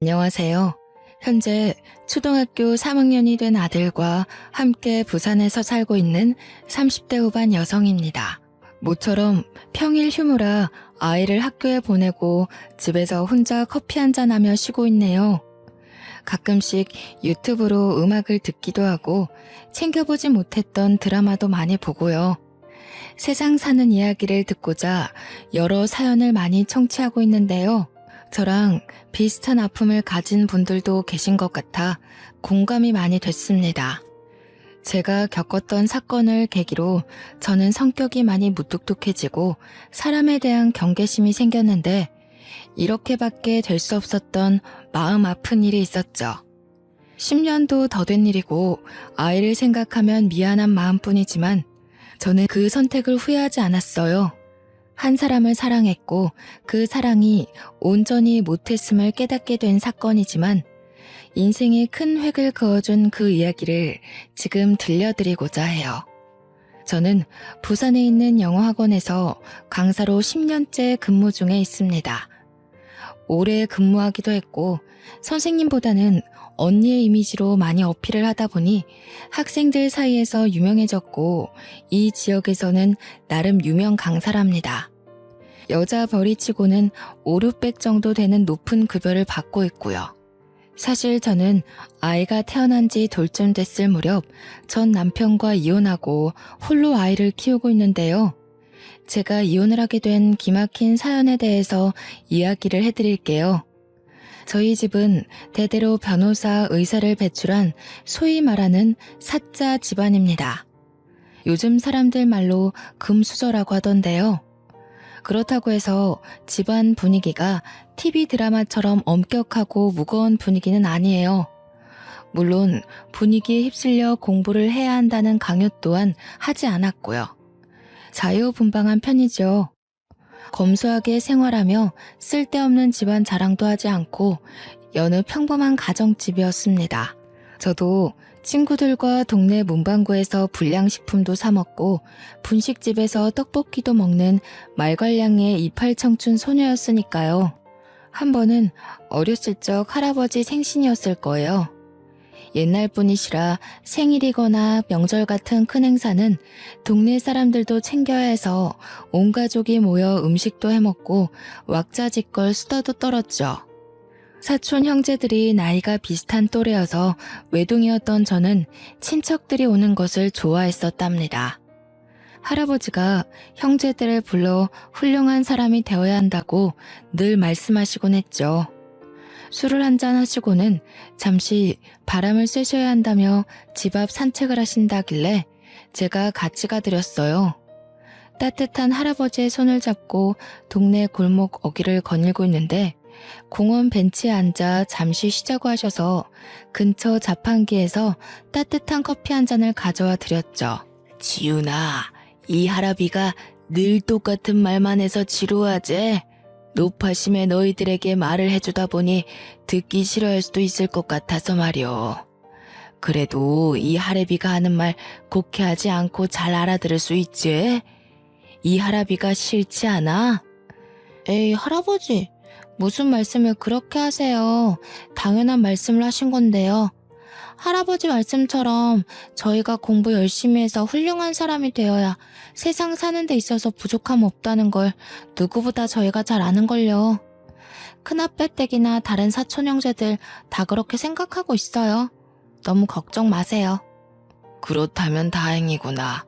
안녕하세요. 현재 초등학교 3학년이 된 아들과 함께 부산에서 살고 있는 30대 후반 여성입니다. 모처럼 평일 휴무라 아이를 학교에 보내고 집에서 혼자 커피 한잔하며 쉬고 있네요. 가끔씩 유튜브로 음악을 듣기도 하고 챙겨보지 못했던 드라마도 많이 보고요. 세상 사는 이야기를 듣고자 여러 사연을 많이 청취하고 있는데요. 저랑 비슷한 아픔을 가진 분들도 계신 것 같아 공감이 많이 됐습니다. 제가 겪었던 사건을 계기로 저는 성격이 많이 무뚝뚝해지고 사람에 대한 경계심이 생겼는데 이렇게밖에 될 수 없었던 마음 아픈 일이 있었죠. 10년도 더 된 일이고 아이를 생각하면 미안한 마음뿐이지만 저는 그 선택을 후회하지 않았어요. 한 사람을 사랑했고 그 사랑이 온전히 못했음을 깨닫게 된 사건이지만 인생에 큰 획을 그어준 그 이야기를 지금 들려드리고자 해요. 저는 부산에 있는 영어학원에서 강사로 10년째 근무 중에 있습니다. 오래 근무하기도 했고 선생님보다는 언니의 이미지로 많이 어필을 하다 보니 학생들 사이에서 유명해졌고 이 지역에서는 나름 유명 강사랍니다. 여자 벌이치고는 5, 600 정도 되는 높은 급여를 받고 있고요. 사실 저는 아이가 태어난 지 돌쯤 됐을 무렵 전 남편과 이혼하고 홀로 아이를 키우고 있는데요. 제가 이혼을 하게 된 기막힌 사연에 대해서 이야기를 해드릴게요. 저희 집은 대대로 변호사, 의사를 배출한 소위 말하는 사자 집안입니다. 요즘 사람들 말로 금수저라고 하던데요. 그렇다고 해서 집안 분위기가 TV 드라마처럼 엄격하고 무거운 분위기는 아니에요. 물론 분위기에 휩쓸려 공부를 해야 한다는 강요 또한 하지 않았고요. 자유분방한 편이죠. 검소하게 생활하며 쓸데없는 집안 자랑도 하지 않고 여느 평범한 가정집이었습니다. 저도 친구들과 동네 문방구에서 불량식품도 사 먹고 분식집에서 떡볶이도 먹는 말괄량의 이팔청춘 소녀였으니까요. 한 번은 어렸을 적 할아버지 생신이었을 거예요. 옛날 분이시라 생일이거나 명절 같은 큰 행사는 동네 사람들도 챙겨야 해서 온 가족이 모여 음식도 해먹고 왁자지껄 수다도 떨었죠. 사촌 형제들이 나이가 비슷한 또래여서 외동이었던 저는 친척들이 오는 것을 좋아했었답니다. 할아버지가 형제들을 불러 훌륭한 사람이 되어야 한다고 늘 말씀하시곤 했죠. 술을 한잔 하시고는 잠시 바람을 쐬셔야 한다며 집 앞 산책을 하신다길래 제가 같이 가드렸어요. 따뜻한 할아버지의 손을 잡고 동네 골목 어귀를 거닐고 있는데 공원 벤치에 앉아 잠시 쉬자고 하셔서 근처 자판기에서 따뜻한 커피 한 잔을 가져와 드렸죠. 지훈아, 이 할아비가 늘 똑같은 말만 해서 지루하지? 노파심에 너희들에게 말을 해주다 보니 듣기 싫어할 수도 있을 것 같아서 말이오. 그래도 이 할애비가 하는 말 곡해하지 않고 잘 알아들을 수 있지? 이 할아비가 싫지 않아? 에이, 할아버지, 무슨 말씀을 그렇게 하세요. 당연한 말씀을 하신 건데요. 할아버지 말씀처럼 저희가 공부 열심히 해서 훌륭한 사람이 되어야 세상 사는 데 있어서 부족함 없다는 걸 누구보다 저희가 잘 아는걸요. 큰아빠댁이나 다른 사촌 형제들 다 그렇게 생각하고 있어요. 너무 걱정 마세요. 그렇다면 다행이구나.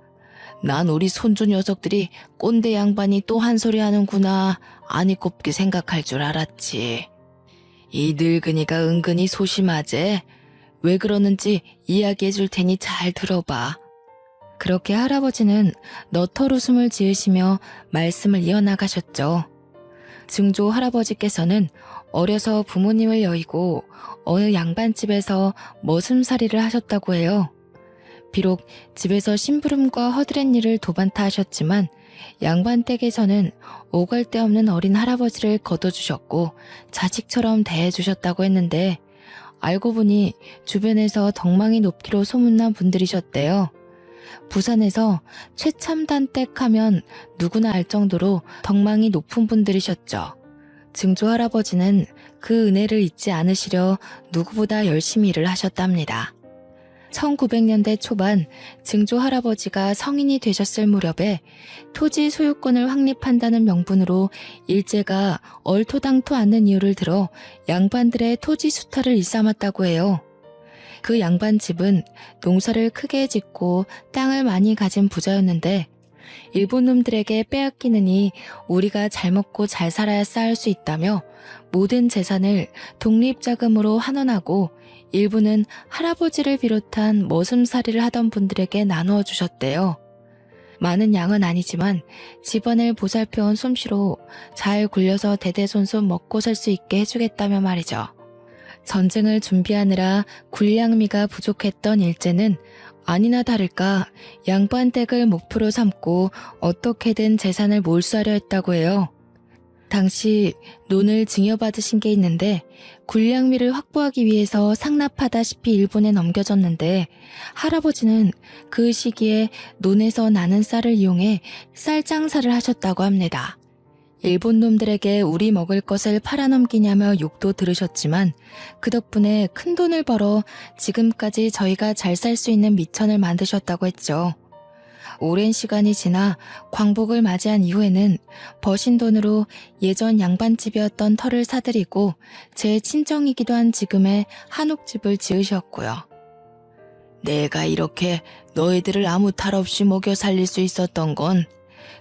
난 우리 손주 녀석들이 꼰대 양반이 또 한 소리 하는구나 아니 곱게 생각할 줄 알았지. 이 늙은이가 은근히 소심하지? 왜 그러는지 이야기해 줄 테니 잘 들어봐. 그렇게 할아버지는 너털 웃음을 지으시며 말씀을 이어나가셨죠. 증조 할아버지께서는 어려서 부모님을 여의고 어느 양반집에서 머슴살이를 하셨다고 해요. 비록 집에서 심부름과 허드렛 일을 도맡아 하셨지만 양반댁에서는 오갈 데 없는 어린 할아버지를 거둬주셨고 자식처럼 대해주셨다고 했는데 알고 보니 주변에서 덕망이 높기로 소문난 분들이셨대요. 부산에서 최첨단댁 하면 누구나 알 정도로 덕망이 높은 분들이셨죠. 증조 할아버지는 그 은혜를 잊지 않으시려 누구보다 열심히 일을 하셨답니다. 1900년대 초반 증조 할아버지가 성인이 되셨을 무렵에 토지 소유권을 확립한다는 명분으로 일제가 얼토당토 않는 이유를 들어 양반들의 토지 수탈을 일삼았다고 해요. 그 양반 집은 농사를 크게 짓고 땅을 많이 가진 부자였는데 일본 놈들에게 빼앗기느니 우리가 잘 먹고 잘 살아야 쌓을 수 있다며 모든 재산을 독립자금으로 환원하고 일부는 할아버지를 비롯한 머슴살이를 하던 분들에게 나누어 주셨대요. 많은 양은 아니지만 집안을 보살펴온 솜씨로 잘 굴려서 대대손손 먹고 살 수 있게 해주겠다며 말이죠. 전쟁을 준비하느라 군량미가 부족했던 일제는 아니나 다를까 양반댁을 목표로 삼고 어떻게든 재산을 몰수하려 했다고 해요. 당시 논을 증여받으신 게 있는데 군량미를 확보하기 위해서 상납하다시피 일본에 넘겨졌는데 할아버지는 그 시기에 논에서 나는 쌀을 이용해 쌀 장사를 하셨다고 합니다. 일본 놈들에게 우리 먹을 것을 팔아넘기냐며 욕도 들으셨지만 그 덕분에 큰 돈을 벌어 지금까지 저희가 잘 살 수 있는 미천을 만드셨다고 했죠. 오랜 시간이 지나 광복을 맞이한 이후에는 버신 돈으로 예전 양반집이었던 터를 사들이고 제 친정이기도 한 지금의 한옥집을 지으셨고요. 내가 이렇게 너희들을 아무 탈 없이 먹여 살릴 수 있었던 건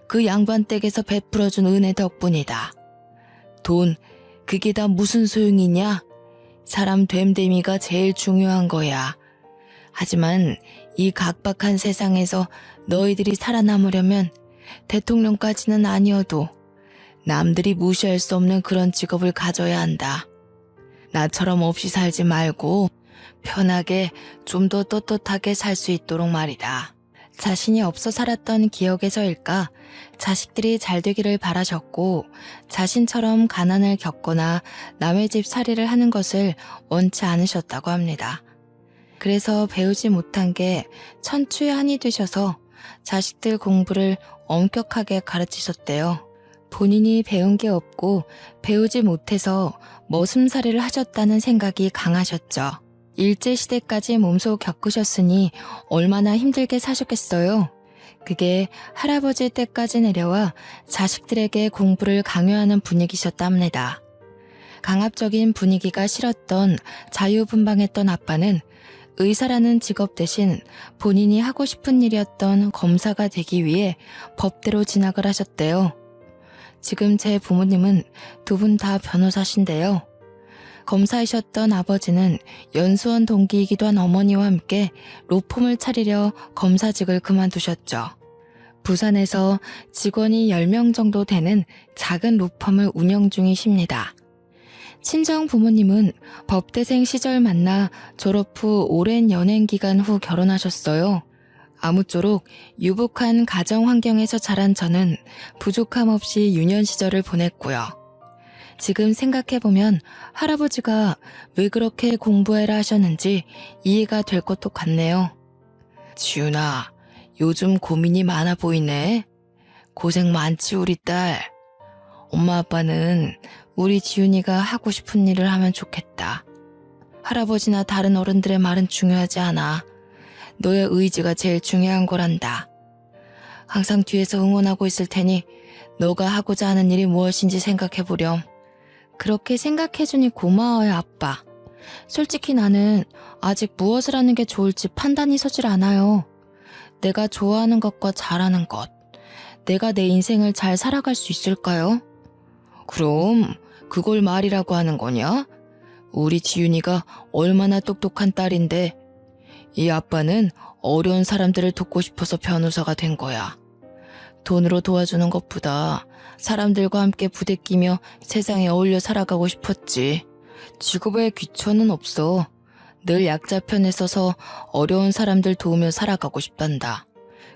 그 양반 댁에서 베풀어준 은혜 덕분이다. 돈, 그게 다 무슨 소용이냐? 사람 됨됨이가 제일 중요한 거야. 하지만 이 각박한 세상에서 너희들이 살아남으려면 대통령까지는 아니어도 남들이 무시할 수 없는 그런 직업을 가져야 한다. 나처럼 없이 살지 말고 편하게 좀 더 떳떳하게 살 수 있도록 말이다. 자신이 없어 살았던 기억에서일까 자식들이 잘 되기를 바라셨고 자신처럼 가난을 겪거나 남의 집 살이를 하는 것을 원치 않으셨다고 합니다. 그래서 배우지 못한 게 천추의 한이 되셔서 자식들 공부를 엄격하게 가르치셨대요. 본인이 배운 게 없고 배우지 못해서 머슴살이를 하셨다는 생각이 강하셨죠. 일제시대까지 몸소 겪으셨으니 얼마나 힘들게 사셨겠어요. 그게 할아버지 때까지 내려와 자식들에게 공부를 강요하는 분위기셨답니다. 강압적인 분위기가 싫었던 자유분방했던 아빠는 의사라는 직업 대신 본인이 하고 싶은 일이었던 검사가 되기 위해 법대로 진학을 하셨대요. 지금 제 부모님은 두 분 다 변호사신데요. 검사이셨던 아버지는 연수원 동기이기도 한 어머니와 함께 로펌을 차리려 검사직을 그만두셨죠. 부산에서 직원이 10명 정도 되는 작은 로펌을 운영 중이십니다. 친정 부모님은 법대생 시절 만나 졸업 후 오랜 연행 기간 후 결혼하셨어요. 아무쪼록 유복한 가정 환경에서 자란 저는 부족함 없이 유년 시절을 보냈고요. 지금 생각해보면 할아버지가 왜 그렇게 공부해라 하셨는지 이해가 될 것도 같네요. 지훈아, 요즘 고민이 많아 보이네. 고생 많지 우리 딸. 엄마 아빠는 우리 지훈이가 하고 싶은 일을 하면 좋겠다. 할아버지나 다른 어른들의 말은 중요하지 않아. 너의 의지가 제일 중요한 거란다. 항상 뒤에서 응원하고 있을 테니 너가 하고자 하는 일이 무엇인지 생각해보렴. 그렇게 생각해주니 고마워요, 아빠. 솔직히 나는 아직 무엇을 하는 게 좋을지 판단이 서질 않아요. 내가 좋아하는 것과 잘하는 것, 내가 내 인생을 잘 살아갈 수 있을까요? 그럼 그걸 말이라고 하는 거냐? 우리 지윤이가 얼마나 똑똑한 딸인데 이 아빠는 어려운 사람들을 돕고 싶어서 변호사가 된 거야. 돈으로 도와주는 것보다 사람들과 함께 부대끼며 세상에 어울려 살아가고 싶었지. 직업에 귀천은 없어. 늘 약자 편에 서서 어려운 사람들 도우며 살아가고 싶단다.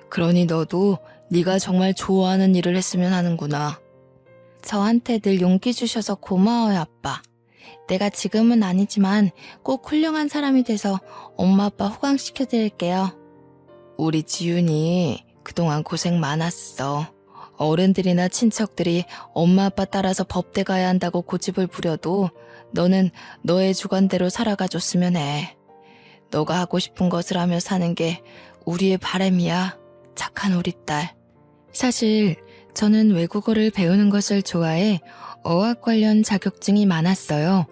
그러니 너도 네가 정말 좋아하는 일을 했으면 하는구나. 저한테 늘 용기 주셔서 고마워요, 아빠. 내가 지금은 아니지만 꼭 훌륭한 사람이 돼서 엄마 아빠 호강시켜드릴게요. 우리 지윤이 그동안 고생 많았어. 어른들이나 친척들이 엄마 아빠 따라서 법대 가야 한다고 고집을 부려도 너는 너의 주관대로 살아가줬으면 해. 너가 하고 싶은 것을 하며 사는 게 우리의 바람이야. 착한 우리 딸. 사실 저는 외국어를 배우는 것을 좋아해 어학 관련 자격증이 많았어요.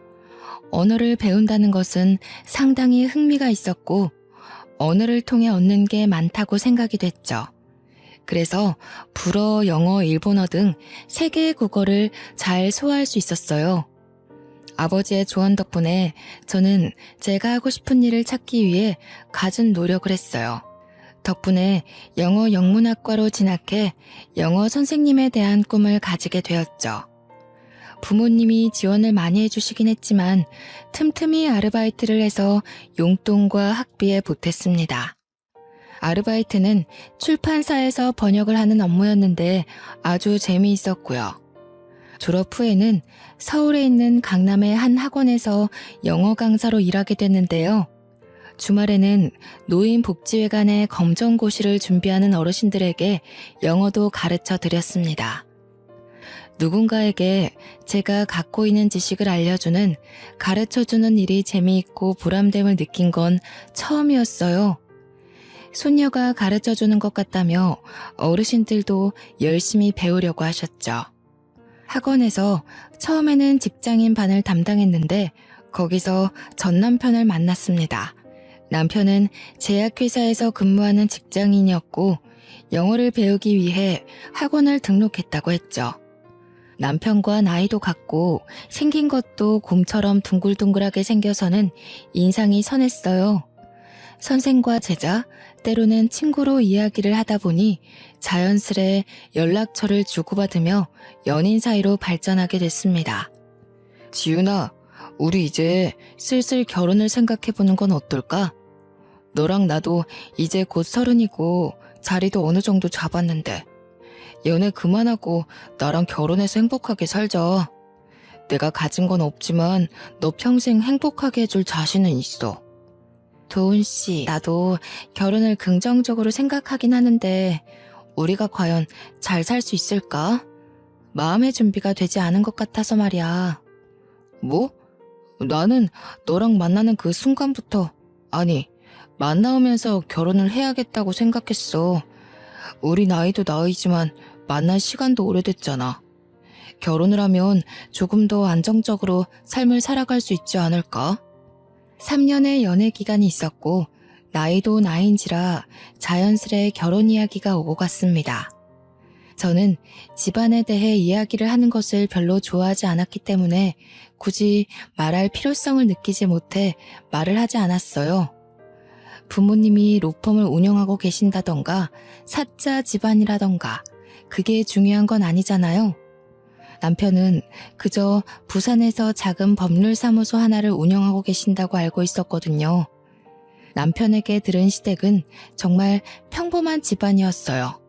언어를 배운다는 것은 상당히 흥미가 있었고 언어를 통해 얻는 게 많다고 생각이 됐죠. 그래서 불어, 영어, 일본어 등 3개의 국어를 잘 소화할 수 있었어요. 아버지의 조언 덕분에 저는 제가 하고 싶은 일을 찾기 위해 갖은 노력을 했어요. 덕분에 영어 영문학과로 진학해 영어 선생님에 대한 꿈을 가지게 되었죠. 부모님이 지원을 많이 해주시긴 했지만 틈틈이 아르바이트를 해서 용돈과 학비에 보탰습니다. 아르바이트는 출판사에서 번역을 하는 업무였는데 아주 재미있었고요. 졸업 후에는 서울에 있는 강남의 한 학원에서 영어 강사로 일하게 됐는데요. 주말에는 노인복지회관의 검정고시를 준비하는 어르신들에게 영어도 가르쳐 드렸습니다. 누군가에게 제가 갖고 있는 지식을 알려주는, 가르쳐주는 일이 재미있고 보람됨을 느낀 건 처음이었어요. 손녀가 가르쳐주는 것 같다며 어르신들도 열심히 배우려고 하셨죠. 학원에서 처음에는 직장인 반을 담당했는데 거기서 전 남편을 만났습니다. 남편은 제약회사에서 근무하는 직장인이었고 영어를 배우기 위해 학원을 등록했다고 했죠. 남편과 나이도 같고 생긴 것도 곰처럼 둥글둥글하게 생겨서는 인상이 선했어요. 선생과 제자, 때로는 친구로 이야기를 하다 보니 자연스레 연락처를 주고받으며 연인 사이로 발전하게 됐습니다. 지윤아, 우리 이제 슬슬 결혼을 생각해보는 건 어떨까? 너랑 나도 이제 곧 30이고 자리도 어느 정도 잡았는데 연애 그만하고 나랑 결혼해서 행복하게 살자. 내가 가진 건 없지만 너 평생 행복하게 해줄 자신은 있어. 도훈 씨, 나도 결혼을 긍정적으로 생각하긴 하는데 우리가 과연 잘 살 수 있을까? 마음의 준비가 되지 않은 것 같아서 말이야. 뭐? 나는 너랑 만나는 그 순간부터, 아니, 만나오면서 결혼을 해야겠다고 생각했어. 우리 나이도 나이지만 만난 시간도 오래됐잖아. 결혼을 하면 조금 더 안정적으로 삶을 살아갈 수 있지 않을까? 3년의 연애 기간이 있었고 나이도 나이인지라 자연스레 결혼 이야기가 오고 갔습니다. 저는 집안에 대해 이야기를 하는 것을 별로 좋아하지 않았기 때문에 굳이 말할 필요성을 느끼지 못해 말을 하지 않았어요. 부모님이 로펌을 운영하고 계신다던가 사자 집안이라던가 그게 중요한 건 아니잖아요. 남편은 그저 부산에서 작은 법률사무소 하나를 운영하고 계신다고 알고 있었거든요. 남편에게 들은 시댁은 정말 평범한 집안이었어요.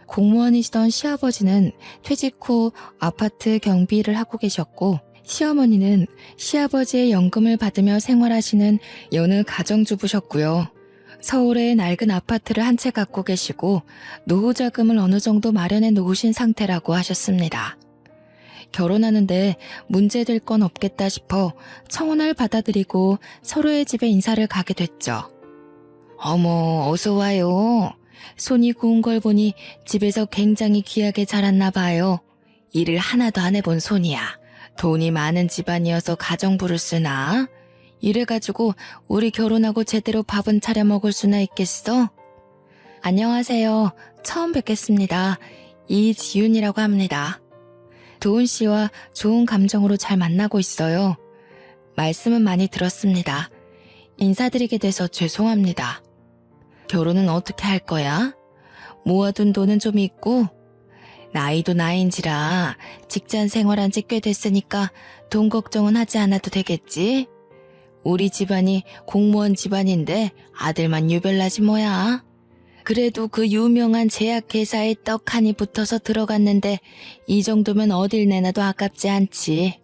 공무원이시던 시아버지는 퇴직 후 아파트 경비 일을 하고 계셨고 시어머니는 시아버지의 연금을 받으며 생활하시는 여느 가정주부셨고요. 서울에 낡은 아파트를 한 채 갖고 계시고 노후 자금을 어느 정도 마련해 놓으신 상태라고 하셨습니다. 결혼하는데 문제될 건 없겠다 싶어 청혼을 받아들이고 서로의 집에 인사를 가게 됐죠. 어머, 어서 와요. 손이 구운 걸 보니 집에서 굉장히 귀하게 자랐나 봐요. 일을 하나도 안 해본 손이야. 돈이 많은 집안이어서 가정부를 쓰나? 이래가지고 우리 결혼하고 제대로 밥은 차려 먹을 수나 있겠어? 안녕하세요. 처음 뵙겠습니다. 이지윤이라고 합니다. 도훈 씨와 좋은 감정으로 잘 만나고 있어요. 말씀은 많이 들었습니다. 인사드리게 돼서 죄송합니다. 결혼은 어떻게 할 거야? 모아둔 돈은 좀 있고? 나이도 나이인지라 직장 생활한 지 꽤 됐으니까 돈 걱정은 하지 않아도 되겠지? 우리 집안이 공무원 집안인데 아들만 유별나지 뭐야. 그래도 그 유명한 제약회사에 떡하니 붙어서 들어갔는데 이 정도면 어딜 내놔도 아깝지 않지.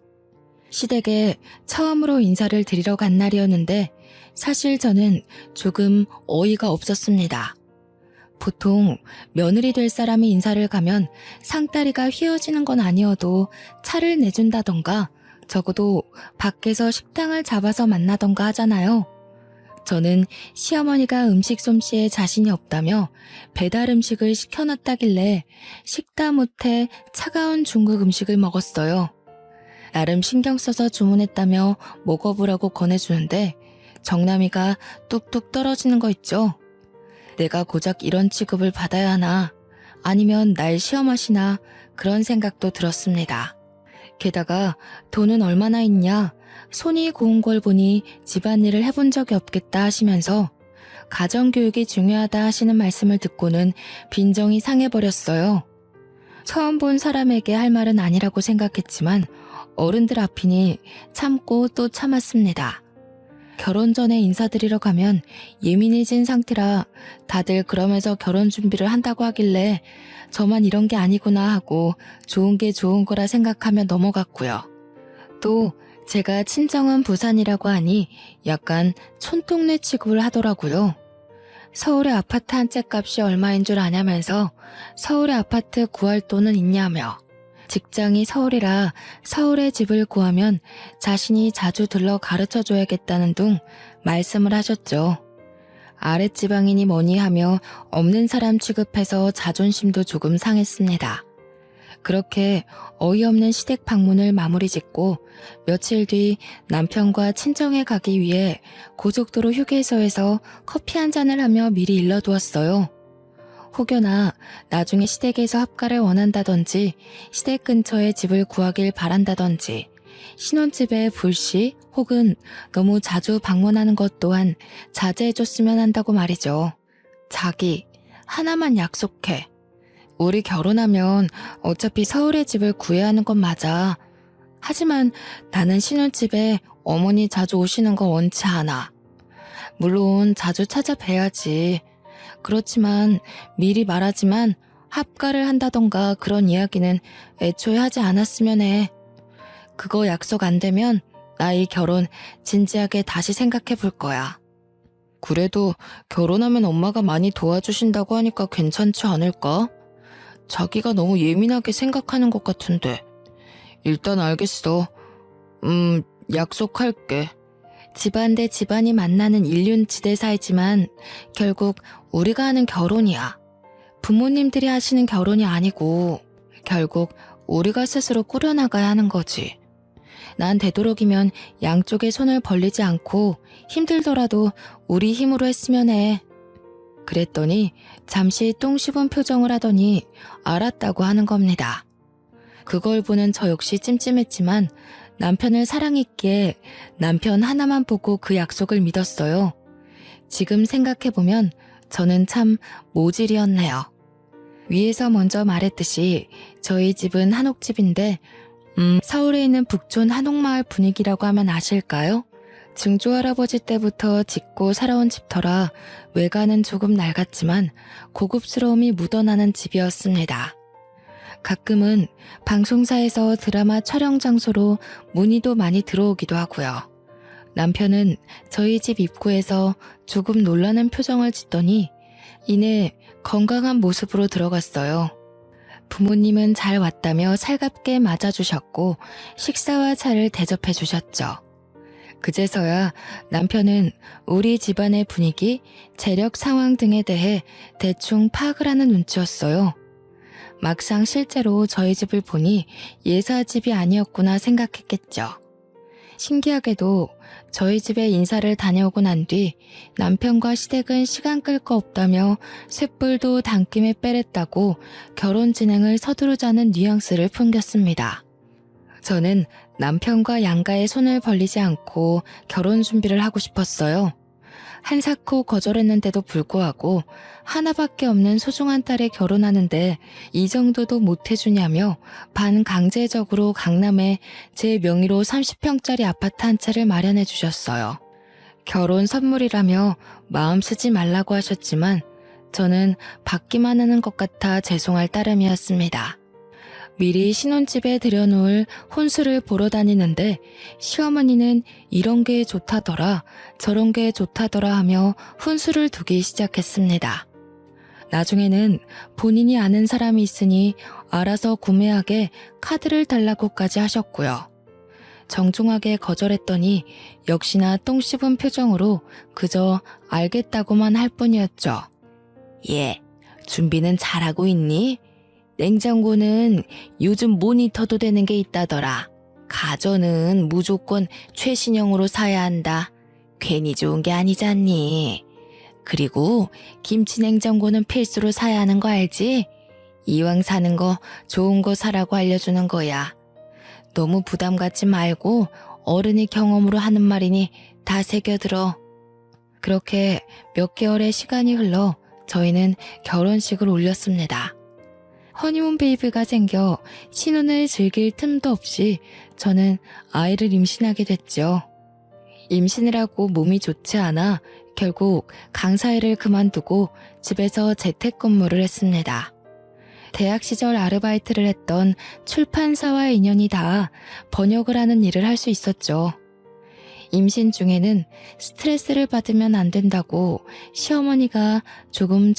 시댁에 처음으로 인사를 드리러 간 날이었는데 사실 저는 조금 어이가 없었습니다. 보통 며느리 될 사람이 인사를 가면 상다리가 휘어지는 건 아니어도 차를 내준다던가 적어도 밖에서 식당을 잡아서 만나던가 하잖아요. 저는 시어머니가 음식 솜씨에 자신이 없다며 배달 음식을 시켜놨다길래 식다 못해 차가운 중국 음식을 먹었어요. 나름 신경 써서 주문했다며 먹어보라고 권해주는데 정남이가 뚝뚝 떨어지는 거 있죠. 내가 고작 이런 취급을 받아야 하나, 아니면 날 시험하시나 그런 생각도 들었습니다. 게다가 돈은 얼마나 있냐, 손이 고운 걸 보니 집안일을 해본 적이 없겠다 하시면서 가정교육이 중요하다 하시는 말씀을 듣고는 빈정이 상해버렸어요. 처음 본 사람에게 할 말은 아니라고 생각했지만 어른들 앞이니 참고 또 참았습니다. 결혼 전에 인사드리러 가면 예민해진 상태라 다들 그러면서 결혼 준비를 한다고 하길래 저만 이런 게 아니구나 하고 좋은 게 좋은 거라 생각하며 넘어갔고요. 또 제가 친정은 부산이라고 하니 약간 촌동네 취급을 하더라고요. 서울의 아파트 한 채 값이 얼마인 줄 아냐면서 서울의 아파트 구할 돈은 있냐며, 직장이 서울이라 서울에 집을 구하면 자신이 자주 들러 가르쳐줘야겠다는 둥 말씀을 하셨죠. 아랫지방이니 뭐니 하며 없는 사람 취급해서 자존심도 조금 상했습니다. 그렇게 어이없는 시댁 방문을 마무리 짓고 며칠 뒤 남편과 친정에 가기 위해 고속도로 휴게소에서 커피 한 잔을 하며 미리 일러두었어요. 혹여나 나중에 시댁에서 합가를 원한다든지 시댁 근처에 집을 구하길 바란다든지 신혼집에 불시 혹은 너무 자주 방문하는 것 또한 자제해줬으면 한다고 말이죠. 자기, 하나만 약속해. 우리 결혼하면 어차피 서울에 집을 구해야 하는 건 맞아. 하지만 나는 신혼집에 어머니 자주 오시는 거 원치 않아. 물론 자주 찾아뵈야지. 그렇지만 미리 말하지만 합가를 한다던가 그런 이야기는 애초에 하지 않았으면 해. 그거 약속 안 되면 나 이 결혼 진지하게 다시 생각해 볼 거야. 그래도 결혼하면 엄마가 많이 도와주신다고 하니까 괜찮지 않을까? 자기가 너무 예민하게 생각하는 것 같은데. 일단 알겠어. 약속할게. 집안 대 집안이 만나는 일륜지대 사이지만 결국 우리가 하는 결혼이야. 부모님들이 하시는 결혼이 아니고 결국 우리가 스스로 꾸려나가야 하는 거지. 난 되도록이면 양쪽에 손을 벌리지 않고 힘들더라도 우리 힘으로 했으면 해. 그랬더니 잠시 똥 씹은 표정을 하더니 알았다고 하는 겁니다. 그걸 보는 저 역시 찜찜했지만 남편을 사랑했기에 남편 하나만 보고 그 약속을 믿었어요. 지금 생각해보면 저는 참 모질이었네요. 위에서 먼저 말했듯이 저희 집은 한옥집인데 서울에 있는 북촌 한옥마을 분위기라고 하면 아실까요? 증조할아버지 때부터 짓고 살아온 집터라 외관은 조금 낡았지만 고급스러움이 묻어나는 집이었습니다. 가끔은 방송사에서 드라마 촬영 장소로 문의도 많이 들어오기도 하고요. 남편은 저희 집 입구에서 조금 놀라는 표정을 짓더니 이내 건강한 모습으로 들어갔어요. 부모님은 잘 왔다며 살갑게 맞아주셨고 식사와 차를 대접해 주셨죠. 그제서야 남편은 우리 집안의 분위기, 재력 상황 등에 대해 대충 파악을 하는 눈치였어요. 막상 실제로 저희 집을 보니 예사집이 아니었구나 생각했겠죠. 신기하게도 저희 집에 인사를 다녀오고 난 뒤 남편과 시댁은 시간 끌 거 없다며 쇳불도 단김에 빼랬다고 결혼 진행을 서두르자는 뉘앙스를 풍겼습니다. 저는 남편과 양가의 손을 벌리지 않고 결혼 준비를 하고 싶었어요. 한사코 거절했는데도 불구하고 하나밖에 없는 소중한 딸에 결혼하는데 이 정도도 못 해주냐며 반강제적으로 강남에 제 명의로 30평짜리 아파트 한 채를 마련해 주셨어요. 결혼 선물이라며 마음 쓰지 말라고 하셨지만 저는 받기만 하는 것 같아 죄송할 따름이었습니다. 미리 신혼집에 들여놓을 혼수를 보러 다니는데 시어머니는 이런 게 좋다더라 저런 게 좋다더라 하며 혼수를 두기 시작했습니다. 나중에는 본인이 아는 사람이 있으니 알아서 구매하게 카드를 달라고까지 하셨고요. 정중하게 거절했더니 역시나 똥 씹은 표정으로 그저 알겠다고만 할 뿐이었죠. 예, 준비는 잘하고 있니? 냉장고는 요즘 모니터도 되는 게 있다더라. 가전은 무조건 최신형으로 사야 한다. 괜히 좋은 게 아니잖니. 그리고 김치 냉장고는 필수로 사야 하는 거 알지? 이왕 사는 거 좋은 거 사라고 알려주는 거야. 너무 부담 갖지 말고 어른이 경험으로 하는 말이니 다 새겨들어. 그렇게 몇 개월의 시간이 흘러 저희는 결혼식을 올렸습니다. 허니문 베이비가 생겨 신혼을 즐길 틈도 없이 저는 아이를 임신하게 됐죠. 임신을 하고 몸이 좋지 않아 결국 강사일을 그만두고 집에서 재택근무를 했습니다. 대학 시절 아르바이트를 했던 출판사와의 인연이 닿아 번역을 하는 일을 할 수 있었죠. 임신 중에는 스트레스를 받으면 안 된다고 시어머니가 조금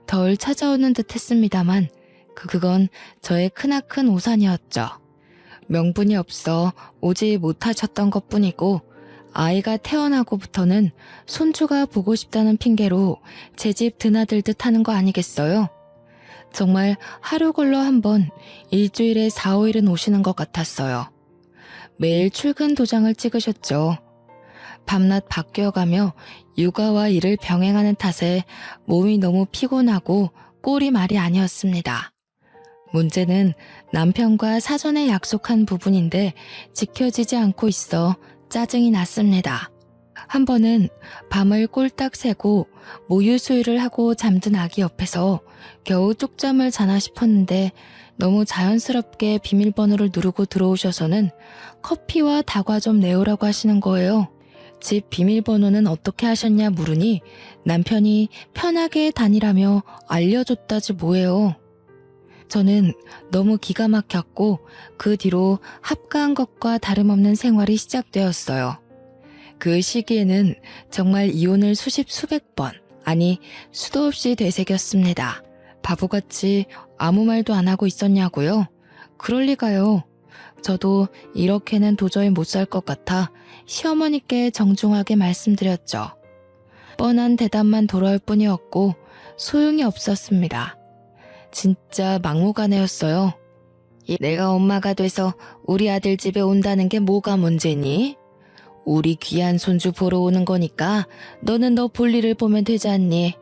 덜 찾아오는 듯 했습니다만 그건 저의 크나큰 우산이었죠. 명분이 없어 오지 못하셨던 것뿐이고 아이가 태어나고부터는 손주가 보고 싶다는 핑계로 제 집 드나들듯 하는 거 아니겠어요? 정말 하루 걸러 한 번 일주일에 4, 5일은 오시는 것 같았어요. 매일 출근 도장을 찍으셨죠. 밤낮 바뀌어가며 육아와 일을 병행하는 탓에 몸이 너무 피곤하고 꼴이 말이 아니었습니다. 문제는 남편과 사전에 약속한 부분인데 지켜지지 않고 있어 짜증이 났습니다. 한 번은 밤을 꼴딱 새고 모유 수유를 하고 잠든 아기 옆에서 겨우 쪽잠을 자나 싶었는데 너무 자연스럽게 비밀번호를 누르고 들어오셔서는 커피와 다과 좀 내오라고 하시는 거예요. 집 비밀번호는 어떻게 하셨냐 물으니 남편이 편하게 다니라며 알려줬다지 뭐예요. 저는 너무 기가 막혔고 그 뒤로 합가한 것과 다름없는 생활이 시작되었어요. 그 시기에는 정말 이혼을 수십 수백 번, 아니 수도 없이 되새겼습니다. 바보같이 아무 말도 안 하고 있었냐고요? 그럴 리가요. 저도 이렇게는 도저히 못 살 것 같아 시어머니께 정중하게 말씀드렸죠. 뻔한 대답만 돌아올 뿐이었고 소용이 없었습니다. 진짜 막무가내였어요. 내가 엄마가 돼서 우리 아들 집에 온다는 게 뭐가 문제니? 우리 귀한 손주 보러 오는 거니까 너는 너 볼일을 보면 되지 않니?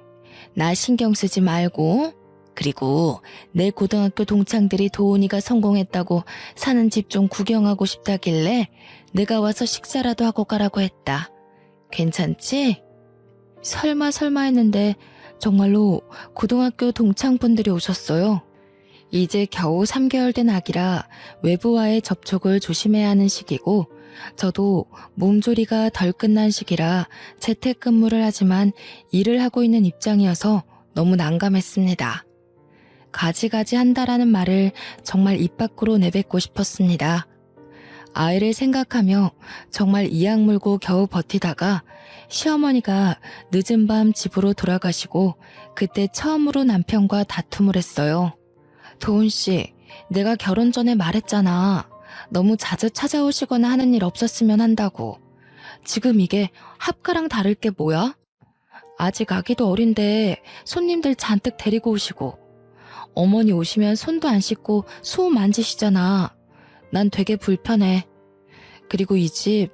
나 신경 쓰지 말고. 그리고 내 고등학교 동창들이 도훈이가 성공했다고 사는 집 좀 구경하고 싶다길래 내가 와서 식사라도 하고 가라고 했다. 괜찮지? 설마 했는데 정말로 고등학교 동창분들이 오셨어요. 이제 겨우 3개월 된 아기라 외부와의 접촉을 조심해야 하는 시기고 저도 몸조리가 덜 끝난 시기라 재택근무를 하지만 일을 하고 있는 입장이어서 너무 난감했습니다. 가지가지 한다라는 말을 정말 입 밖으로 내뱉고 싶었습니다. 아이를 생각하며 정말 이악 물고 겨우 버티다가 시어머니가 늦은 밤 집으로 돌아가시고 그때 처음으로 남편과 다툼을 했어요. 도훈 씨, 내가 결혼 전에 말했잖아. 너무 자주 찾아오시거나 하는 일 없었으면 한다고. 지금 이게 합가랑 다를 게 뭐야? 아직 아기도 어린데 손님들 잔뜩 데리고 오시고 어머니 오시면 손도 안 씻고 수호 만지시잖아. 난 되게 불편해. 그리고 이 집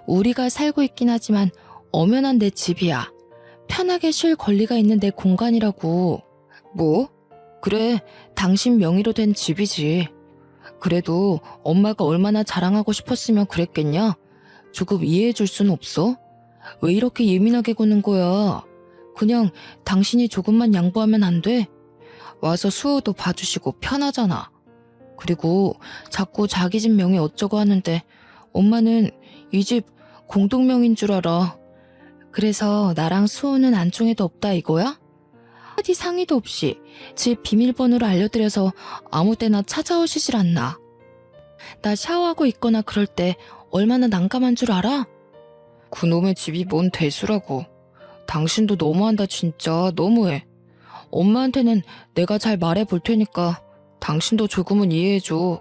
우리가 살고 있긴 하지만 엄연한 내 집이야. 편하게 쉴 권리가 있는 내 공간이라고. 뭐? 그래, 당신 명의로 된 집이지. 그래도 엄마가 얼마나 자랑하고 싶었으면 그랬겠냐? 조금 이해해줄 순 없어? 왜 이렇게 예민하게 구는 거야? 그냥 당신이 조금만 양보하면 안 돼? 와서 수호도 봐주시고 편하잖아. 그리고 자꾸 자기 집 명의 어쩌고 하는데 엄마는 이 집 공동명인 줄 알아. 그래서 나랑 수호는 안중에도 없다 이거야? 한마디 상의도 없이 집 비밀번호를 알려드려서 아무 때나 찾아오시질 않나. 나 샤워하고 있거나 그럴 때 얼마나 난감한 줄 알아? 그놈의 집이 뭔 대수라고. 당신도 너무한다 진짜 너무해. 엄마한테는 내가 잘 말해볼 테니까 당신도 조금은 이해해줘.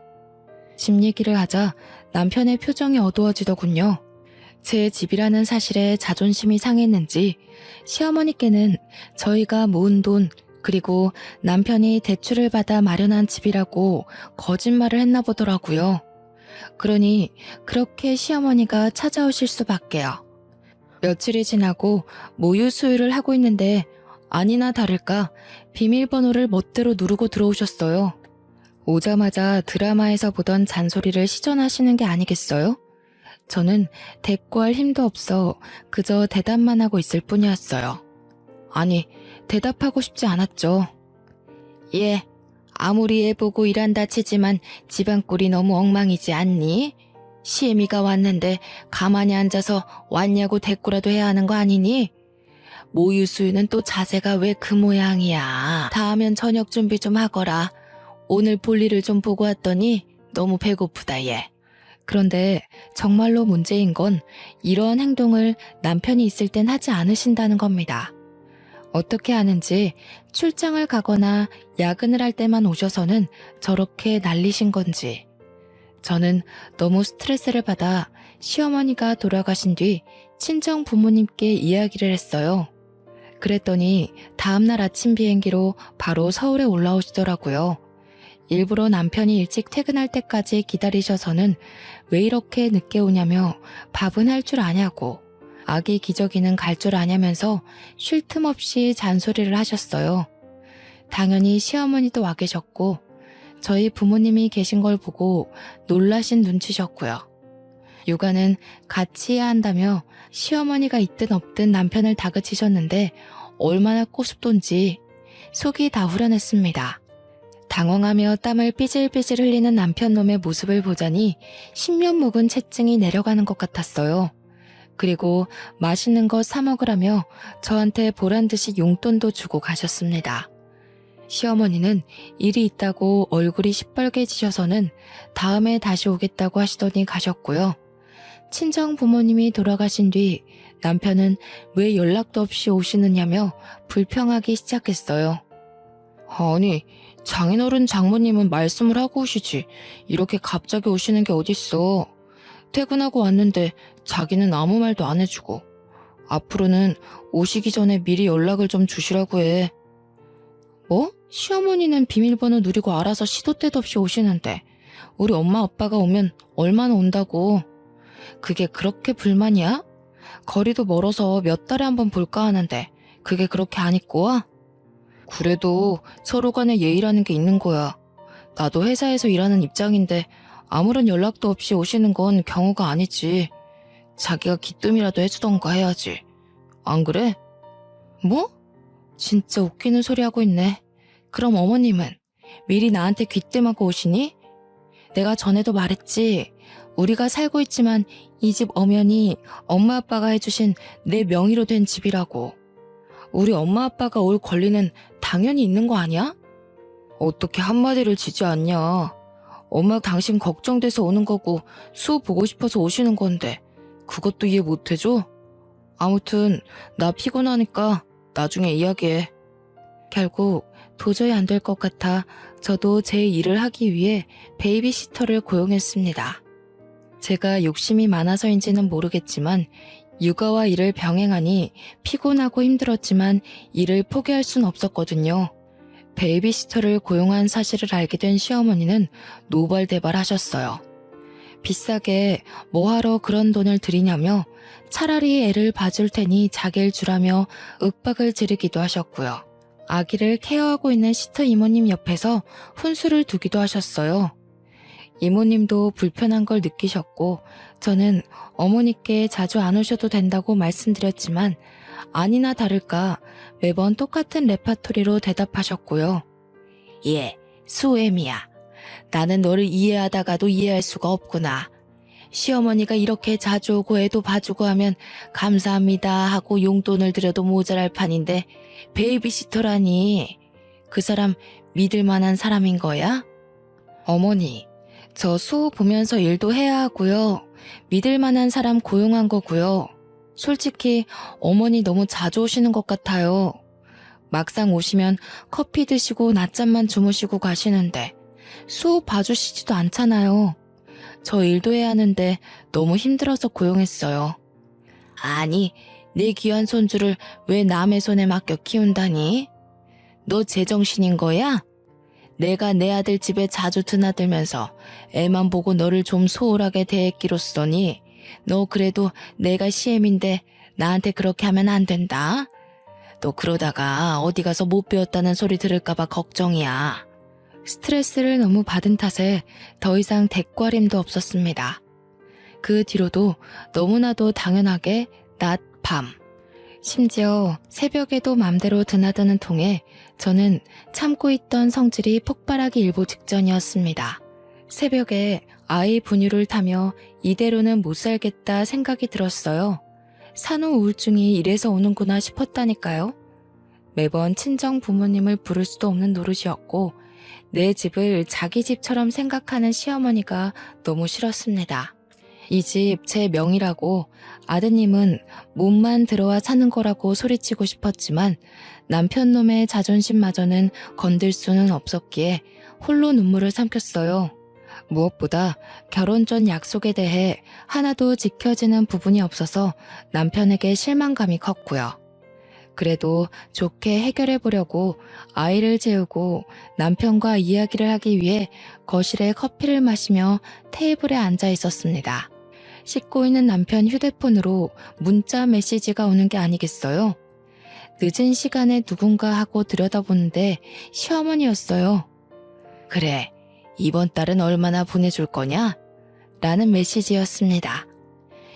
집 얘기를 하자 남편의 표정이 어두워지더군요. 제 집이라는 사실에 자존심이 상했는지 시어머니께는 저희가 모은 돈 그리고 남편이 대출을 받아 마련한 집이라고 거짓말을 했나 보더라고요. 그러니 그렇게 시어머니가 찾아오실 수밖에요. 며칠이 지나고 모유 수유를 하고 있는데 아니나 다를까 비밀번호를 멋대로 누르고 들어오셨어요. 오자마자 드라마에서 보던 잔소리를 시전하시는 게 아니겠어요? 저는 대꾸할 힘도 없어 그저 대답만 하고 있을 뿐이었어요. 아니, 대답하고 싶지 않았죠. 예, 아무리 애보고 일한다 치지만 집안 꼴이 너무 엉망이지 않니? 시애미가 왔는데 가만히 앉아서 왔냐고 대꾸라도 해야 하는 거 아니니? 모유 수유는 또 자세가 왜 그 모양이야. 다 하면 저녁 준비 좀 하거라. 오늘 볼일을 좀 보고 왔더니 너무 배고프다 얘. 그런데 정말로 문제인 건 이러한 행동을 남편이 있을 땐 하지 않으신다는 겁니다. 어떻게 하는지 출장을 가거나 야근을 할 때만 오셔서는 저렇게 날리신 건지. 저는 너무 스트레스를 받아 시어머니가 돌아가신 뒤 친정 부모님께 이야기를 했어요. 그랬더니 다음날 아침 비행기로 바로 서울에 올라오시더라고요. 일부러 남편이 일찍 퇴근할 때까지 기다리셔서는 왜 이렇게 늦게 오냐며 밥은 할 줄 아냐고 아기 기저귀는 갈 줄 아냐면서 쉴 틈 없이 잔소리를 하셨어요. 당연히 시어머니도 와 계셨고 저희 부모님이 계신 걸 보고 놀라신 눈치셨고요. 육아는 같이 해야 한다며 시어머니가 있든 없든 남편을 다그치셨는데 얼마나 꼬숩던지 속이 다 후련했습니다. 당황하며 땀을 삐질삐질 흘리는 남편놈의 모습을 보자니 10년 묵은 체증이 내려가는 것 같았어요. 그리고 맛있는 거 사 먹으라며 저한테 보란듯이 용돈도 주고 가셨습니다. 시어머니는 일이 있다고 얼굴이 시뻘개지셔서는 다음에 다시 오겠다고 하시더니 가셨고요. 친정 부모님이 돌아가신 뒤 남편은 왜 연락도 없이 오시느냐며 불평하기 시작했어요. 아니, 장인어른 장모님은 말씀을 하고 오시지 이렇게 갑자기 오시는 게 어딨어. 퇴근하고 왔는데 자기는 아무 말도 안 해주고 앞으로는 오시기 전에 미리 연락을 좀 주시라고 해. 뭐? 시어머니는 비밀번호 누리고 알아서 시도 때도 없이 오시는데 우리 엄마 아빠가 오면 얼마나 온다고. 그게 그렇게 불만이야? 거리도 멀어서 몇 달에 한 번 볼까 하는데 그게 그렇게 안 입고 와? 그래도 서로 간에 예의라는 게 있는 거야. 나도 회사에서 일하는 입장인데 아무런 연락도 없이 오시는 건 경우가 아니지. 자기가 기뜸이라도 해주던가 해야지. 안 그래? 뭐? 진짜 웃기는 소리 하고 있네. 그럼 어머님은 미리 나한테 귀뜸하고 오시니? 내가 전에도 말했지. 우리가 살고 있지만 이 집 엄연히 엄마 아빠가 해주신 내 명의로 된 집이라고. 우리 엄마 아빠가 올 권리는 당연히 있는 거 아니야? 어떻게 한마디를 지지 않냐. 엄마 당신 걱정돼서 오는 거고 수호 보고 싶어서 오시는 건데 그것도 이해 못 해줘? 아무튼 나 피곤하니까 나중에 이야기해. 결국 도저히 안 될 것 같아 저도 제 일을 하기 위해 베이비시터를 고용했습니다. 제가 욕심이 많아서인지는 모르겠지만 육아와 일을 병행하니 피곤하고 힘들었지만 일을 포기할 순 없었거든요. 베이비시터를 고용한 사실을 알게 된 시어머니는 노발대발하셨어요. 비싸게 뭐하러 그런 돈을 들이냐며 차라리 애를 봐줄 테니 자기를 주라며 윽박을 지르기도 하셨고요. 아기를 케어하고 있는 시터 이모님 옆에서 훈수를 두기도 하셨어요. 이모님도 불편한 걸 느끼셨고 저는 어머니께 자주 안 오셔도 된다고 말씀드렸지만 아니나 다를까 매번 똑같은 레파토리로 대답하셨고요. 예, 수애미야. 나는 너를 이해하다가도 이해할 수가 없구나. 시어머니가 이렇게 자주 오고 애도 봐주고 하면 감사합니다 하고 용돈을 드려도 모자랄 판인데 베이비시터라니. 그 사람 믿을 만한 사람인 거야? 어머니, 저 수호 보면서 일도 해야 하고요. 믿을 만한 사람 고용한 거고요. 솔직히 어머니 너무 자주 오시는 것 같아요. 막상 오시면 커피 드시고 낮잠만 주무시고 가시는데 수호 봐주시지도 않잖아요. 저 일도 해야 하는데 너무 힘들어서 고용했어요. 아니, 내 귀한 손주를 왜 남의 손에 맡겨 키운다니? 너 제정신인 거야? 내가 내 아들 집에 자주 드나들면서 애만 보고 너를 좀 소홀하게 대했기로써니 너 그래도 내가 시엠인데 나한테 그렇게 하면 안 된다. 너 그러다가 어디 가서 못 배웠다는 소리 들을까봐 걱정이야. 스트레스를 너무 받은 탓에 더 이상 대꾸하림도 없었습니다. 그 뒤로도 너무나도 당연하게 낮, 밤, 심지어 새벽에도 맘대로 드나드는 통에 저는 참고 있던 성질이 폭발하기 일보 직전이었습니다. 새벽에 아이 분유를 타며 이대로는 못 살겠다 생각이 들었어요. 산후 우울증이 이래서 오는구나 싶었다니까요. 매번 친정 부모님을 부를 수도 없는 노릇이었고 내 집을 자기 집처럼 생각하는 시어머니가 너무 싫었습니다. 이 집 제 명이라고 아드님은 몸만 들어와 사는 거라고 소리치고 싶었지만 남편 놈의 자존심마저는 건들 수는 없었기에 홀로 눈물을 삼켰어요. 무엇보다 결혼 전 약속에 대해 하나도 지켜지는 부분이 없어서 남편에게 실망감이 컸고요. 그래도 좋게 해결해 보려고 아이를 재우고 남편과 이야기를 하기 위해 거실에 커피를 마시며 테이블에 앉아 있었습니다. 씻고 있는 남편 휴대폰으로 문자 메시지가 오는 게 아니겠어요? 늦은 시간에 누군가 하고 들여다보는데 시어머니였어요. 그래, 이번 달은 얼마나 보내줄 거냐? 라는 메시지였습니다.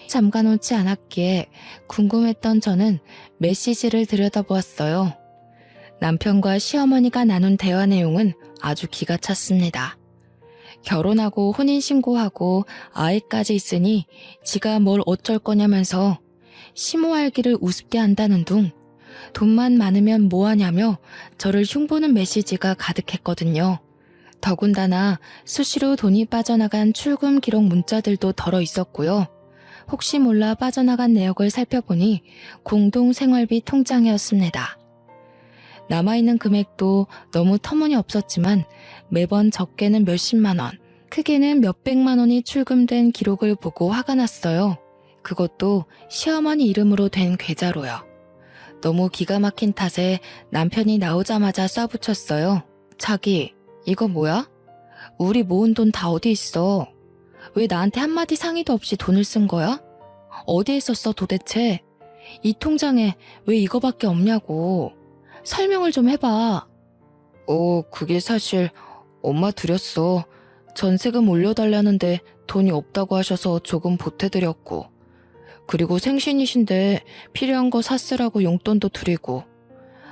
잠가놓지 않았기에 궁금했던 저는 메시지를 들여다보았어요. 남편과 시어머니가 나눈 대화 내용은 아주 기가 찼습니다. 결혼하고 혼인신고하고 아이까지 있으니 지가 뭘 어쩔 거냐면서 심호알기를 우습게 한다는 둥 돈만 많으면 뭐하냐며 저를 흉보는 메시지가 가득했거든요. 더군다나 수시로 돈이 빠져나간 출금 기록 문자들도 덜어 있었고요. 혹시 몰라 빠져나간 내역을 살펴보니 공동생활비 통장이었습니다. 남아있는 금액도 너무 터무니없었지만 매번 적게는 몇십만 원, 크게는 몇백만 원이 출금된 기록을 보고 화가 났어요. 그것도 시어머니 이름으로 된 계좌로요. 너무 기가 막힌 탓에 남편이 나오자마자 쏴붙였어요. 자기, 이거 뭐야? 우리 모은 돈 다 어디 있어? 왜 나한테 한마디 상의도 없이 돈을 쓴 거야? 어디에 썼어 도대체? 이 통장에 왜 이거밖에 없냐고. 설명을 좀 해봐. 그게 사실 엄마 드렸어. 전세금 올려달라는데 돈이 없다고 하셔서 조금 보태드렸고. 그리고 생신이신데 필요한 거 샀으라고 용돈도 드리고.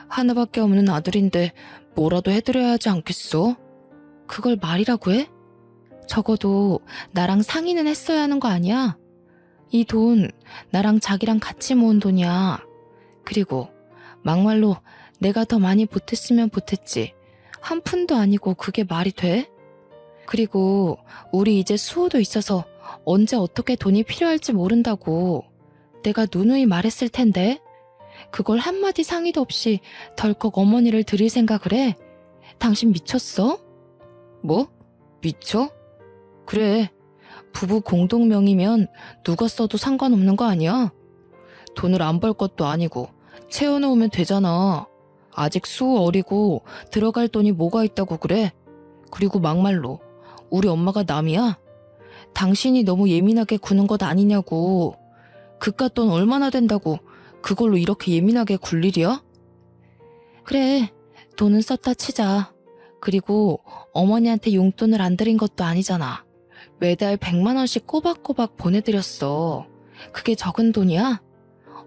하나밖에 없는 아들인데 뭐라도 해드려야 하지 않겠어? 그걸 말이라고 해? 적어도 나랑 상의는 했어야 하는 거 아니야? 이 돈 나랑 자기랑 같이 모은 돈이야. 그리고 막말로 내가 더 많이 보탰으면 보탰지. 한 푼도 아니고 그게 말이 돼? 그리고 우리 이제 수호도 있어서 언제 어떻게 돈이 필요할지 모른다고. 내가 누누이 말했을 텐데. 그걸 한마디 상의도 없이 덜컥 어머니를 드릴 생각을 해? 당신 미쳤어? 뭐? 미쳐? 그래. 부부 공동명의면 누가 써도 상관없는 거 아니야? 돈을 안 벌 것도 아니고 채워놓으면 되잖아. 아직 수호 어리고 들어갈 돈이 뭐가 있다고 그래? 그리고 막말로 우리 엄마가 남이야? 당신이 너무 예민하게 구는 것 아니냐고. 그깟 돈 얼마나 된다고 그걸로 이렇게 예민하게 굴 일이야? 그래, 돈은 썼다 치자. 그리고 어머니한테 용돈을 안 드린 것도 아니잖아. 매달 100만 원씩 꼬박꼬박 보내드렸어. 그게 적은 돈이야?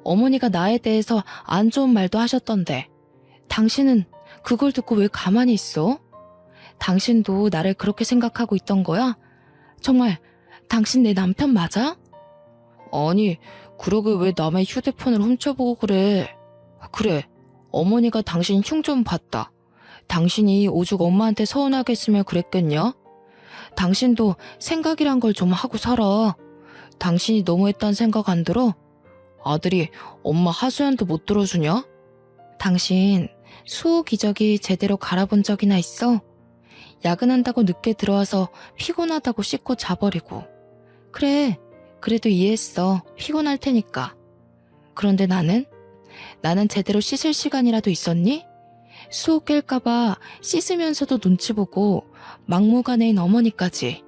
어머니가 나에 대해서 안 좋은 말도 하셨던데 당신은 그걸 듣고 왜 가만히 있어? 당신도 나를 그렇게 생각하고 있던 거야? 정말 당신 내 남편 맞아? 아니, 그러게 왜 남의 휴대폰을 훔쳐보고 그래. 그래, 어머니가 당신 흉 좀 봤다. 당신이 오죽 엄마한테 서운하게 했으면 그랬겠냐? 당신도 생각이란 걸 좀 하고 살아. 당신이 너무했단 생각 안 들어? 아들이 엄마 하소연도 못 들어주냐? 당신 수호 기저귀 제대로 갈아본 적이나 있어? 야근한다고 늦게 들어와서 피곤하다고 씻고 자버리고 그래, 그래도 이해했어. 피곤할 테니까. 그런데 나는 제대로 씻을 시간이라도 있었니? 수호 깰까봐 씻으면서도 눈치 보고 막무가내인 어머니까지.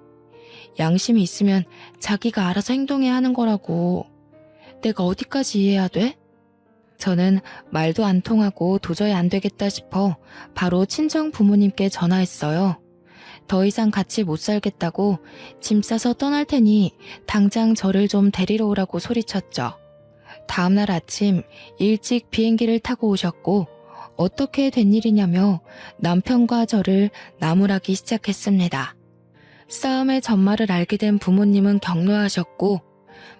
양심이 있으면 자기가 알아서 행동해야 하는 거라고. 내가 어디까지 이해해야 돼? 저는 말도 안 통하고 도저히 안 되겠다 싶어 바로 친정 부모님께 전화했어요. 더 이상 같이 못 살겠다고 짐 싸서 떠날 테니 당장 저를 좀 데리러 오라고 소리쳤죠. 다음날 아침 일찍 비행기를 타고 오셨고 어떻게 된 일이냐며 남편과 저를 나무라기 시작했습니다. 싸움의 전말을 알게 된 부모님은 격려하셨고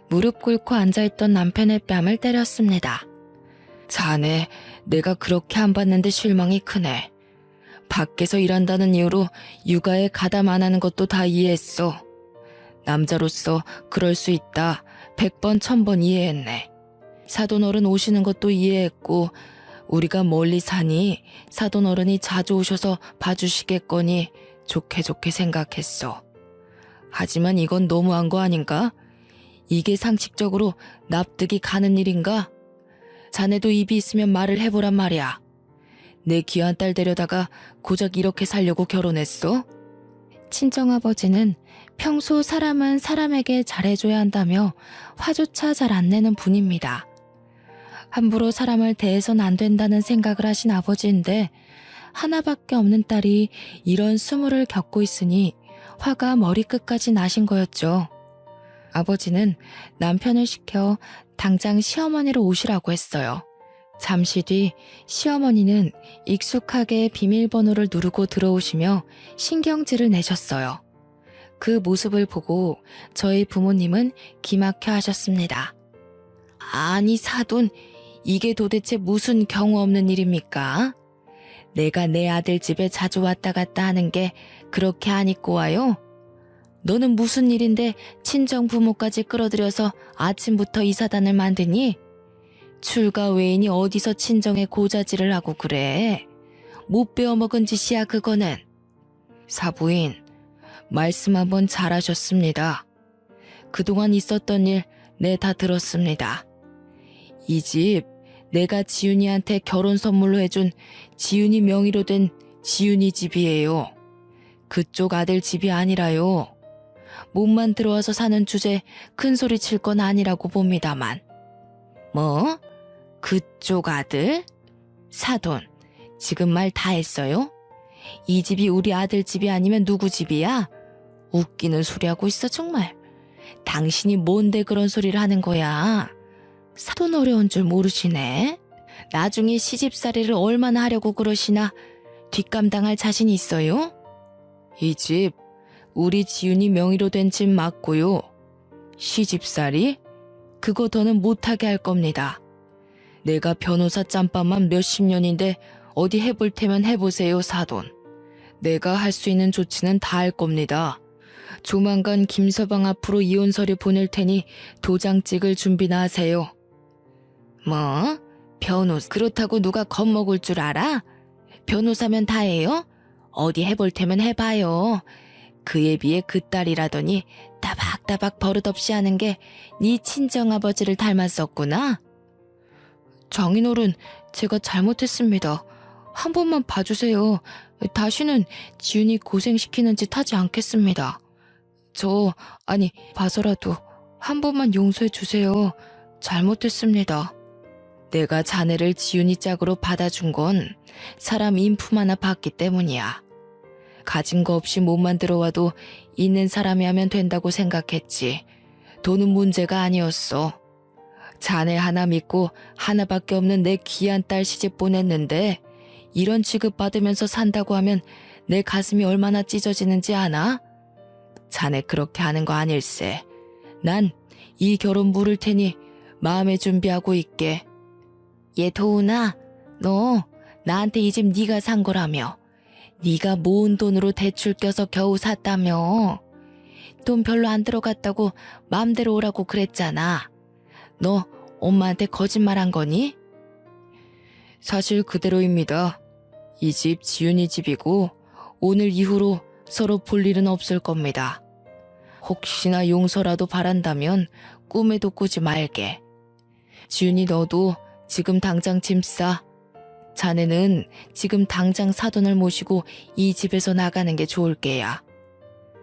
무릎 꿇고 앉아있던 남편의 뺨을 때렸습니다. 자네, 내가 그렇게 안 봤는데 실망이 크네. 밖에서 일한다는 이유로 육아에 가담 안 하는 것도 다 이해했어. 남자로서 그럴 수 있다. 100번 1000번 이해했네. 사돈어른 오시는 것도 이해했고 우리가 멀리 사니 사돈어른이 자주 오셔서 봐주시겠거니 좋게 생각했어. 하지만 이건 너무한 거 아닌가? 이게 상식적으로 납득이 가는 일인가? 자네도 입이 있으면 말을 해보란 말이야. 내 귀한 딸 데려다가 고작 이렇게 살려고 결혼했어? 친정아버지는 평소 사람은 사람에게 잘해줘야 한다며 화조차 잘 안 내는 분입니다. 함부로 사람을 대해선 안 된다는 생각을 하신 아버지인데 하나밖에 없는 딸이 이런 수모를 겪고 있으니 화가 머리끝까지 나신 거였죠. 아버지는 남편을 시켜 당장 시어머니로 오시라고 했어요. 잠시 뒤 시어머니는 익숙하게 비밀번호를 누르고 들어오시며 신경질을 내셨어요. 그 모습을 보고 저희 부모님은 기막혀 하셨습니다. 아니 사돈, 이게 도대체 무슨 경우 없는 일입니까? 내가 내 아들 집에 자주 왔다 갔다 하는 게 그렇게 안 입고 와요? 너는 무슨 일인데 친정 부모까지 끌어들여서 아침부터 이사단을 만드니? 출가 외인이 어디서 친정에 고자질을 하고 그래? 못 배워먹은 짓이야 그거는. 사부인, 말씀 한번 잘하셨습니다. 그동안 있었던 일 네 다 들었습니다. 이 집 내가 지윤이한테 결혼 선물로 해준 지윤이 명의로 된 지윤이 집이에요. 그쪽 아들 집이 아니라요. 몸만 들어와서 사는 주제 큰 소리 칠 건 아니라고 봅니다만. 뭐? 그쪽 아들? 사돈, 지금 말 다 했어요? 이 집이 우리 아들 집이 아니면 누구 집이야? 웃기는 소리 하고 있어 정말. 당신이 뭔데 그런 소리를 하는 거야? 사돈 어려운 줄 모르시네. 나중에 시집살이를 얼마나 하려고 그러시나 뒷감당할 자신 있어요? 이 집 우리 지윤이 명의로 된 집 맞고요. 시집살이? 그거 더는 못하게 할 겁니다. 내가 변호사 짬밥만 몇십 년인데 어디 해볼 테면 해보세요 사돈. 내가 할 수 있는 조치는 다 할 겁니다. 조만간 김서방 앞으로 이혼 서류 보낼 테니 도장 찍을 준비나 하세요. 뭐? 변호사 그렇다고 누가 겁먹을 줄 알아? 변호사면 다 해요? 어디 해볼 테면 해봐요. 그에 비해 그 딸이라더니 따박따박 버릇없이 하는 게 네 친정아버지를 닮았었구나. 장인어른, 제가 잘못했습니다. 한 번만 봐주세요. 다시는 지윤이 고생시키는 짓 하지 않겠습니다. 봐서라도 한 번만 용서해 주세요. 잘못했습니다. 내가 자네를 지윤이 짝으로 받아준 건 사람 인품 하나 봤기 때문이야. 가진 거 없이 몸만 들어와도 있는 사람이 하면 된다고 생각했지. 돈은 문제가 아니었어. 자네 하나 믿고 하나밖에 없는 내 귀한 딸 시집 보냈는데 이런 취급 받으면서 산다고 하면 내 가슴이 얼마나 찢어지는지 아나? 자네 그렇게 하는 거 아닐세. 난 이 결혼 물을 테니 마음의 준비하고 있게. 얘 도훈아, 너 나한테 이 집 네가 산 거라며. 네가 모은 돈으로 대출 껴서 겨우 샀다며. 돈 별로 안 들어갔다고 마음대로 오라고 그랬잖아. 너 엄마한테 거짓말한 거니? 사실 그대로입니다. 이 집 지윤이 집이고 오늘 이후로 서로 볼 일은 없을 겁니다. 혹시나 용서라도 바란다면 꿈에도 꾸지 말게. 지윤이 너도 지금 당장 짐 싸. 자네는 지금 당장 사돈을 모시고 이 집에서 나가는 게 좋을 게야.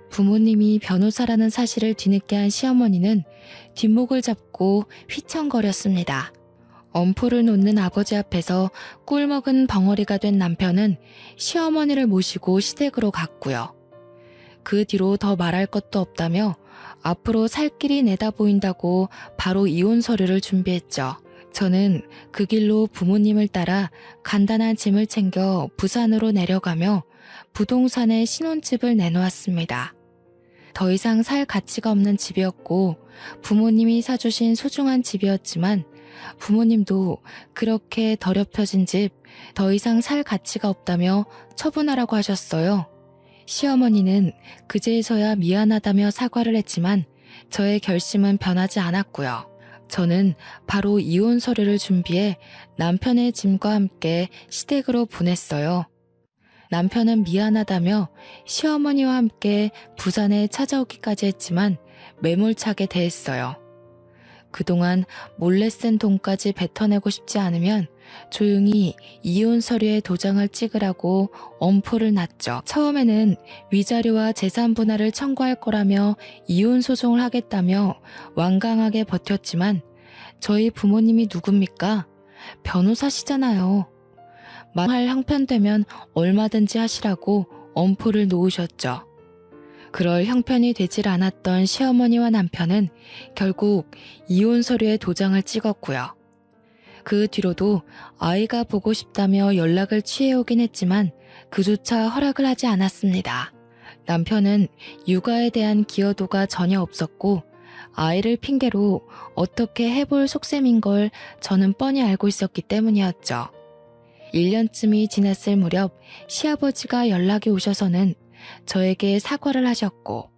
부모님이 변호사라는 사실을 뒤늦게 한 시어머니는 뒷목을 잡고 휘청거렸습니다. 엄포를 놓는 아버지 앞에서 꿀먹은 벙어리가 된 남편은 시어머니를 모시고 시댁으로 갔고요. 그 뒤로 더 말할 것도 없다며 앞으로 살 길이 내다 보인다고 바로 이혼 서류를 준비했죠. 저는 그 길로 부모님을 따라 간단한 짐을 챙겨 부산으로 내려가며 부동산에 신혼집을 내놓았습니다. 더 이상 살 가치가 없는 집이었고 부모님이 사주신 소중한 집이었지만 부모님도 그렇게 더럽혀진 집 더 이상 살 가치가 없다며 처분하라고 하셨어요. 시어머니는 그제서야 미안하다며 사과를 했지만 저의 결심은 변하지 않았고요. 저는 바로 이혼 서류를 준비해 남편의 짐과 함께 시댁으로 보냈어요. 남편은 미안하다며 시어머니와 함께 부산에 찾아오기까지 했지만 매몰차게 대했어요. 그동안 몰래 쓴 돈까지 뱉어내고 싶지 않으면 조용히 이혼 서류에 도장을 찍으라고 엄포를 놨죠. 처음에는 위자료와 재산 분할을 청구할 거라며 이혼 소송을 하겠다며 완강하게 버텼지만 저희 부모님이 누굽니까? 변호사시잖아요. 말할 형편되면 얼마든지 하시라고 엄포를 놓으셨죠. 그럴 형편이 되질 않았던 시어머니와 남편은 결국 이혼 서류에 도장을 찍었고요. 그 뒤로도 아이가 보고 싶다며 연락을 취해오긴 했지만 그조차 허락을 하지 않았습니다. 남편은 육아에 대한 기여도가 전혀 없었고 아이를 핑계로 어떻게 해볼 속셈인 걸 저는 뻔히 알고 있었기 때문이었죠. 1년쯤이 지났을 무렵 시아버지가 연락이 오셔서는 저에게 사과를 하셨고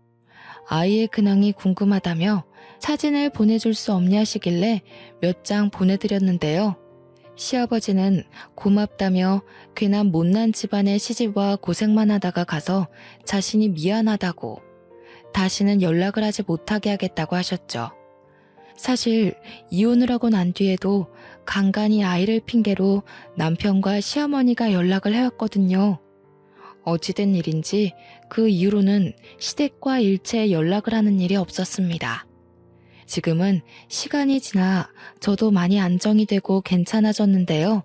아이의 근황이 궁금하다며 사진을 보내줄 수 없냐시길래 몇 장 보내드렸는데요. 시아버지는 고맙다며 괜한 못난 집안의 시집와 고생만 하다가 가서 자신이 미안하다고 다시는 연락을 하지 못하게 하겠다고 하셨죠. 사실 이혼을 하고 난 뒤에도 간간히 아이를 핑계로 남편과 시어머니가 연락을 해왔거든요. 어찌된 일인지 그 이후로는 시댁과 일체 연락을 하는 일이 없었습니다. 지금은 시간이 지나 저도 많이 안정이 되고 괜찮아졌는데요.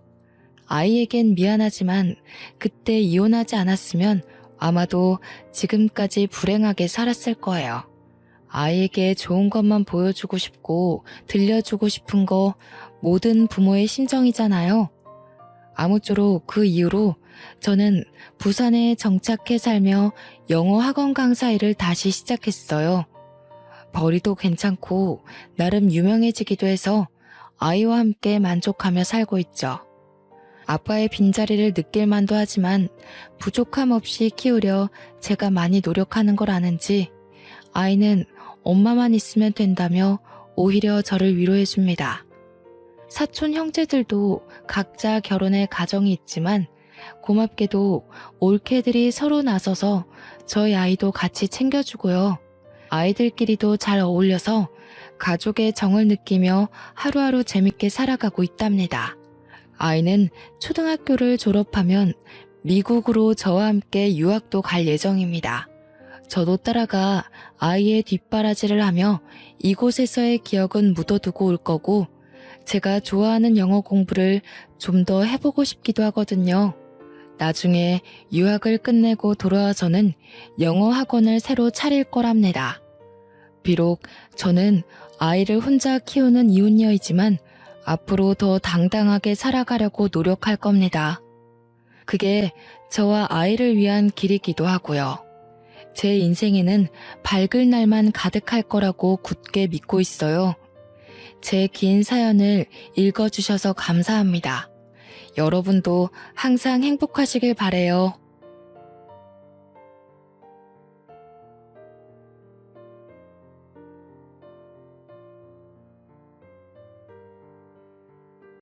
아이에겐 미안하지만 그때 이혼하지 않았으면 아마도 지금까지 불행하게 살았을 거예요. 아이에게 좋은 것만 보여주고 싶고 들려주고 싶은 거 모든 부모의 심정이잖아요. 아무쪼록 그 이후로 저는 부산에 정착해 살며 영어 학원 강사 일을 다시 시작했어요. 벌이도 괜찮고 나름 유명해지기도 해서 아이와 함께 만족하며 살고 있죠. 아빠의 빈자리를 느낄 만도 하지만 부족함 없이 키우려 제가 많이 노력하는 걸 아는지 아이는 엄마만 있으면 된다며 오히려 저를 위로해줍니다. 사촌 형제들도 각자 결혼해 가정이 있지만 고맙게도 올케들이 서로 나서서 저희 아이도 같이 챙겨주고요. 아이들끼리도 잘 어울려서 가족의 정을 느끼며 하루하루 재밌게 살아가고 있답니다. 아이는 초등학교를 졸업하면 미국으로 저와 함께 유학도 갈 예정입니다. 저도 따라가 아이의 뒷바라지를 하며 이곳에서의 기억은 묻어두고 올 거고 제가 좋아하는 영어 공부를 좀 더 해보고 싶기도 하거든요. 나중에 유학을 끝내고 돌아와서는 영어 학원을 새로 차릴 거랍니다. 비록 저는 아이를 혼자 키우는 이혼녀이지만 앞으로 더 당당하게 살아가려고 노력할 겁니다. 그게 저와 아이를 위한 길이기도 하고요. 제 인생에는 밝을 날만 가득할 거라고 굳게 믿고 있어요. 제 긴 사연을 읽어주셔서 감사합니다. 여러분도 항상 행복하시길 바래요.